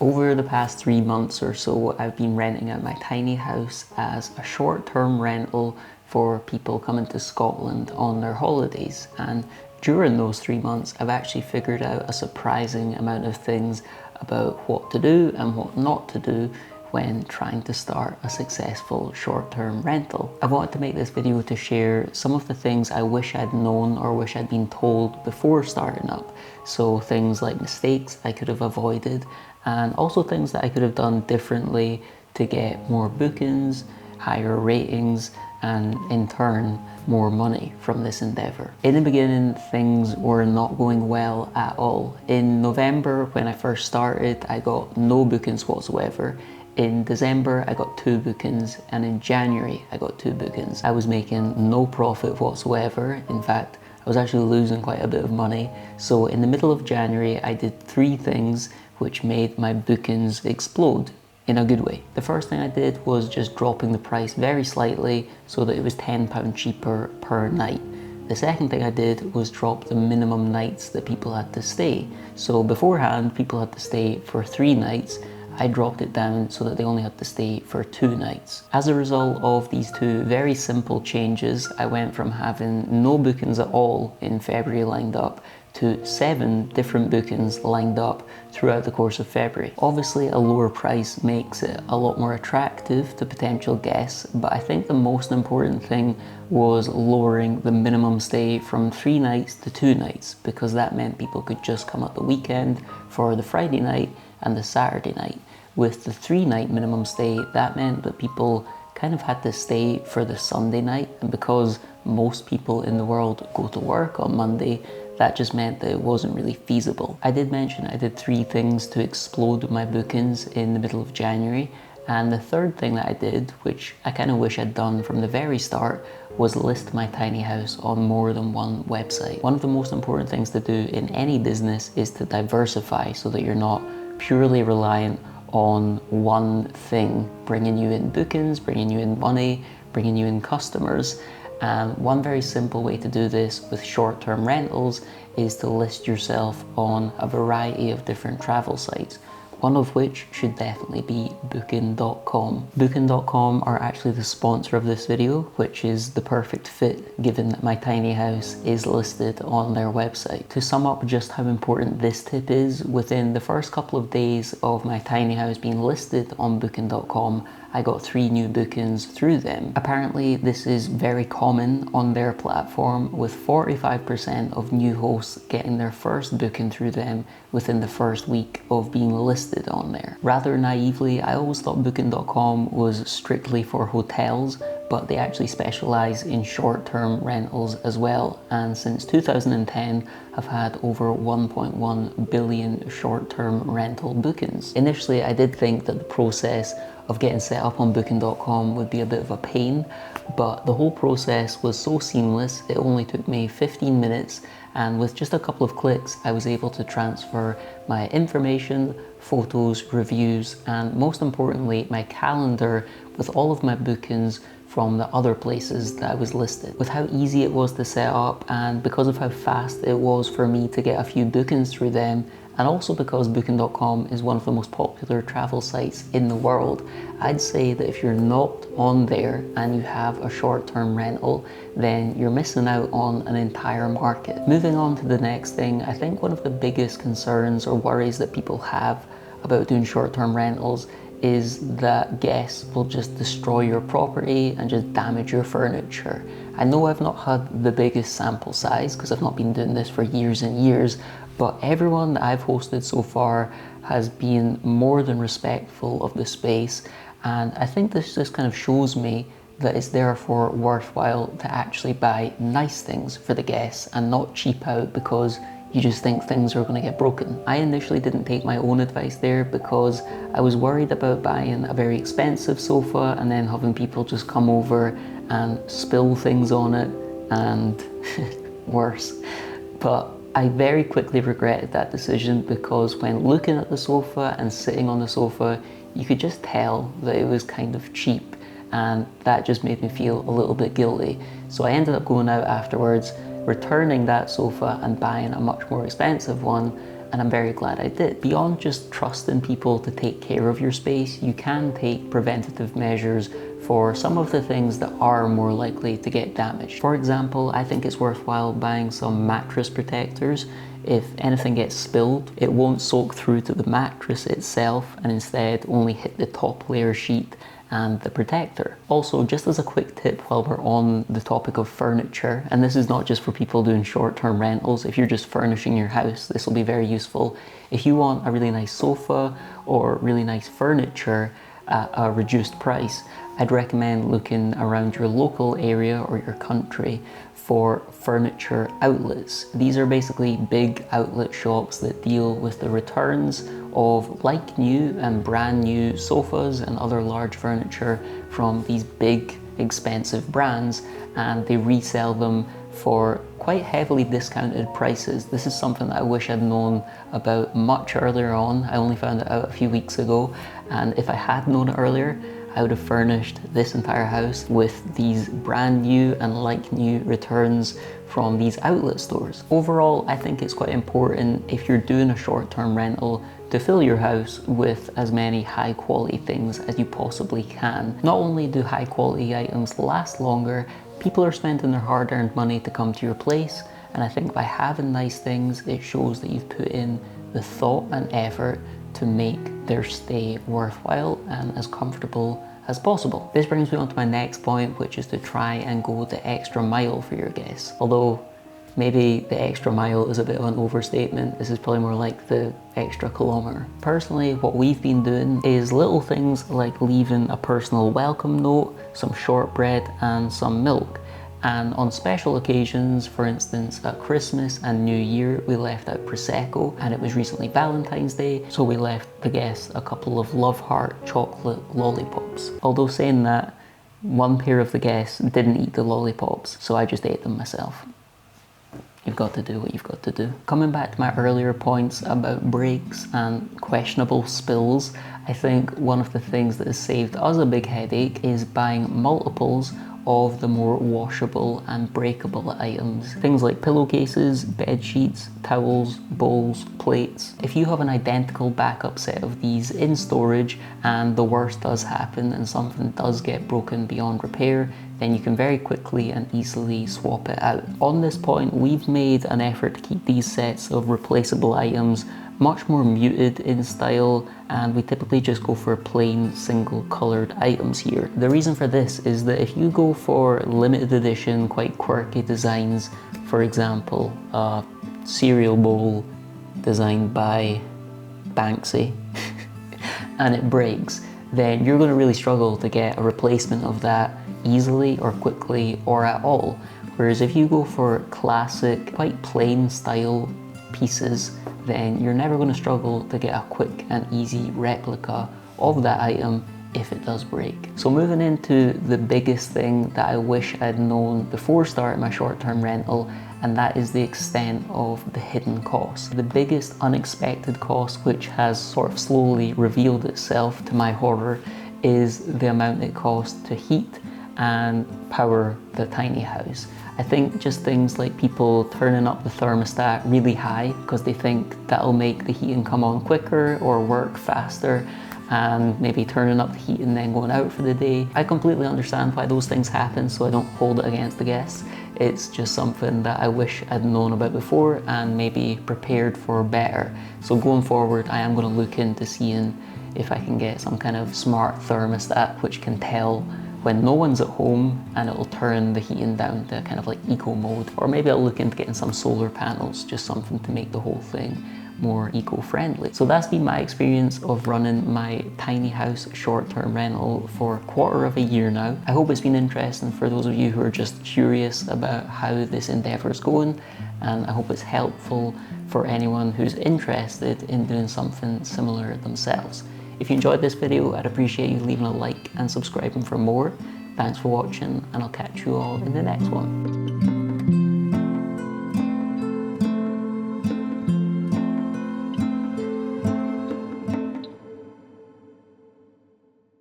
Over the past 3 months or so, I've been renting out my tiny house as a short-term rental for people coming to Scotland on their holidays. And during those 3 months, I've actually figured out a surprising amount of things about what to do and what not to do when trying to start a successful short-term rental. I wanted to make this video to share some of the things I wish I'd known or wish I'd been told before starting up. So things like mistakes I could have avoided, and also things that I could have done differently to get more bookings, higher ratings, and in turn more money from this endeavour. In the beginning, things were not going well at all. In November, when I first started, I got no bookings whatsoever. In December, I got 2 bookings, and in January, I got 2 bookings. I was making no profit whatsoever. In fact, I was actually losing quite a bit of money. So in the middle of January, I did 3 things which made my bookings explode in a good way. The first thing I did was just dropping the price very slightly so that it was £10 cheaper per night. The second thing I did was drop the minimum nights that people had to stay. So beforehand, people had to stay for 3 nights. I dropped it down so that they only had to stay for 2 nights. As a result of these 2 very simple changes, I went from having no bookings at all in February lined up to 7 different bookings lined up throughout the course of February. Obviously, a lower price makes it a lot more attractive to potential guests, but I think the most important thing was lowering the minimum stay from 3 nights to 2 nights, because that meant people could just come at the weekend for the Friday night and the Saturday night. With the 3-night minimum stay, that meant that people kind of had to stay for the Sunday night, and because most people in the world go to work on Monday, that just meant that it wasn't really feasible. I did mention I did 3 things to explode my bookings in the middle of January, and the third thing that I did, which I kind of wish I'd done from the very start, was list my tiny house on more than one website. One of the most important things to do in any business is to diversify so that you're not purely reliant on one thing bringing you in bookings, bringing you in money, bringing you in customers. And one very simple way to do this with short-term rentals is to list yourself on a variety of different travel sites, one of which should definitely be booking.com. Booking.com are actually the sponsor of this video, which is the perfect fit given that my tiny house is listed on their website. To sum up just how important this tip is, within the first couple of days of my tiny house being listed on booking.com, I got 3 new bookings through them. Apparently, this is very common on their platform, with 45% of new hosts getting their first booking through them within the first week of being listed on there. Rather naively, I always thought booking.com was strictly for hotels, but they actually specialize in short-term rentals as well, and since 2010 have had over 1.1 billion short-term rental bookings. Initially, I did think that the process of getting set up on booking.com would be a bit of a pain, but the whole process was so seamless. It only took me 15 minutes, and with just a couple of clicks, I was able to transfer my information, photos, reviews, and most importantly, my calendar with all of my bookings from the other places that I was listed. With how easy it was to set up, and because of how fast it was for me to get a few bookings through them, and also because booking.com is one of the most popular travel sites in the world, I'd say that if you're not on there and you have a short-term rental, then you're missing out on an entire market. Moving on to the next thing, I think one of the biggest concerns or worries that people have about doing short-term rentals is that guests will just destroy your property and just damage your furniture. I know I've not had the biggest sample size because I've not been doing this for years and years, but everyone that I've hosted so far has been more than respectful of the space, and I think this just kind of shows me that it's therefore worthwhile to actually buy nice things for the guests and not cheap out because you just think things are going to get broken. I initially didn't take my own advice there because I was worried about buying a very expensive sofa and then having people just come over and spill things on it and worse. But I very quickly regretted that decision because when looking at the sofa and sitting on the sofa, you could just tell that it was kind of cheap, and that just made me feel a little bit guilty. So I ended up going out afterwards, returning that sofa and buying a much more expensive one, and I'm very glad I did. Beyond just trusting people to take care of your space, you can take preventative measures for some of the things that are more likely to get damaged. For example, I think it's worthwhile buying some mattress protectors. If anything gets spilled, it won't soak through to the mattress itself and instead only hit the top layer sheet and the protector. Also, just as a quick tip while we're on the topic of furniture, and this is not just for people doing short-term rentals, if you're just furnishing your house, this will be very useful. If you want a really nice sofa or really nice furniture at a reduced price, I'd recommend looking around your local area or your country for furniture outlets. These are basically big outlet shops that deal with the returns of like new and brand new sofas and other large furniture from these big expensive brands, and they resell them for quite heavily discounted prices. This is something that I wish I'd known about much earlier on. I only found it out a few weeks ago, and if I had known it earlier, I would have furnished this entire house with these brand new and like new returns from these outlet stores. Overall, I think it's quite important if you're doing a short-term rental to fill your house with as many high quality things as you possibly can. Not only do high quality items last longer, people are spending their hard-earned money to come to your place, and I think by having nice things, it shows that you've put in the thought and effort to make their stay worthwhile and as comfortable as possible. This brings me on to my next point, which is to try and go the extra mile for your guests. Although maybe the extra mile is a bit of an overstatement. This is probably more like the extra kilometer. Personally, what we've been doing is little things like leaving a personal welcome note, some shortbread and some milk. And on special occasions, for instance at Christmas and New Year, we left out Prosecco, and it was recently Valentine's Day, so we left the guests a couple of Love Heart chocolate lollipops. Although saying that, one pair of the guests didn't eat the lollipops, so I just ate them myself. You've got to do what you've got to do. Coming back to my earlier points about breaks and questionable spills, I think one of the things that has saved us a big headache is buying multiples of the more washable and breakable items. Things like pillowcases, bed sheets, towels, bowls, plates. If you have an identical backup set of these in storage and the worst does happen and something does get broken beyond repair, then you can very quickly and easily swap it out. On this point, we've made an effort to keep these sets of replaceable items much more muted in style, and we typically just go for plain single colored items here. The reason for this is that if you go for limited edition, quite quirky designs, for example, a cereal bowl designed by Banksy, and it breaks, then you're going to really struggle to get a replacement of that easily or quickly or at all. Whereas if you go for classic, quite plain style pieces, then you're never going to struggle to get a quick and easy replica of that item if it does break. So moving into the biggest thing that I wish I'd known before starting my short-term rental, and that is the extent of the hidden cost. The biggest unexpected cost, which has sort of slowly revealed itself to my horror, is the amount it costs to heat and power the tiny house. I think just things like people turning up the thermostat really high because they think that'll make the heating come on quicker or work faster, and maybe turning up the heat and then going out for the day. I completely understand why those things happen, so I don't hold it against the guests. It's just something that I wish I'd known about before and maybe prepared for better. So going forward, I am going to look into seeing if I can get some kind of smart thermostat which can tell when no one's at home, and it'll turn the heating down to kind of like eco mode. Or maybe I'll look into getting some solar panels, just something to make the whole thing more eco-friendly. So that's been my experience of running my tiny house short-term rental for a quarter of a year now. I hope it's been interesting for those of you who are just curious about how this endeavor is going, and I hope it's helpful for anyone who's interested in doing something similar themselves. If you enjoyed this video, I'd appreciate you leaving a like and subscribing for more. Thanks for watching, and I'll catch you all in the next one.